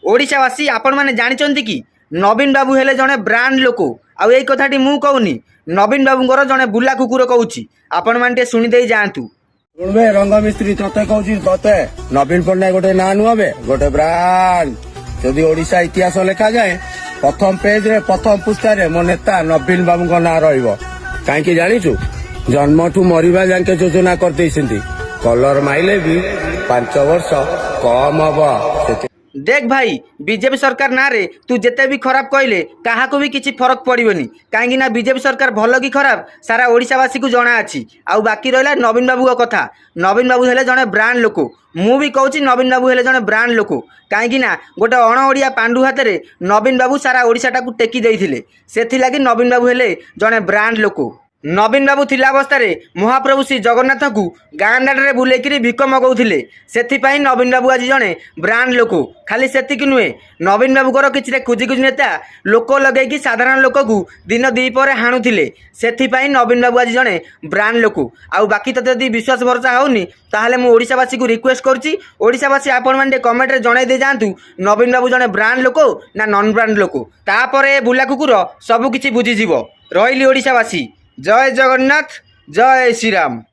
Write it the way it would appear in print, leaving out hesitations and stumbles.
ओडिशावासी आपण मैंने जानते कि नवीन बाबू हेले जड़े ब्रांड लोक आउ यही कथाटी मु कहूनी नवीन बाबूंर जड़े बुला कुकुर कहूँ आपण मैंने शुणिदे जातु शुणबे रंग मिस्त्री तते कहूँ तते नवीन पट्टनायक गोटे ना नुहे गोटे ब्रांड जदि ओडिशा इतिहास लिखा जाए प्रथम पेज रे प्रथम पृष्ठा रे मो नेता नवीन बाबू ना रही जाचु जन्मठू मरवा जाके योजना करते कलर माइले भी 5 वर्ष कम हम देख भाई बीजेपी सरकार ना रे तू जिते भी खराब कहले क्या भी किसी फरक पड़ोनी कहीं बीजेपी सरकार भल कि खराब सारा ओडिशावासी को जना अच्छी आउ बाकी रहा नवीन बाबू कथा नवीन बाबू हेले जड़े ब्रांड लोक मु भी कहूँ नवीन बाबू हेले जड़े ब्रांड लोक कहीं गोटे अण ओडिया पांडु हाथ में नवीन बाबू सारा ओडिशाटा को टेकी देइथिले सेथिलागि नवीन बाबू हेले जड़े ब्रांड लोक नवीन बाबू थिला अवस्था महाप्रभु श्री जगन्नाथ को गाँ दाड़े बुलेकरी भिक मगाऊे से नवीन बाबू आज जड़े ब्रांड लोक खाली सेतिक नुहे नवीन बाबूर किसी कुजी नेता लोक लगे साधारण लोक को दिन दीपर हाणुले से नवीन बाबू आज जड़े ब्रांड लोक आउ बाकी तो जब विश्वास भरोसा होनी ताहले मु ओडिशावासी को रिक्वेस्ट करुच्ची ओडिशावासी आपण मैंने कमेंट रे जणाई दे जातु नवीन बाबू जड़े ब्रांड लोक ना नन ब्रांड लोक तापर बुला कुकुर सबकिछि बुझीजिव रही ओडिशावासी जय जगन्नाथ जय श्रीराम।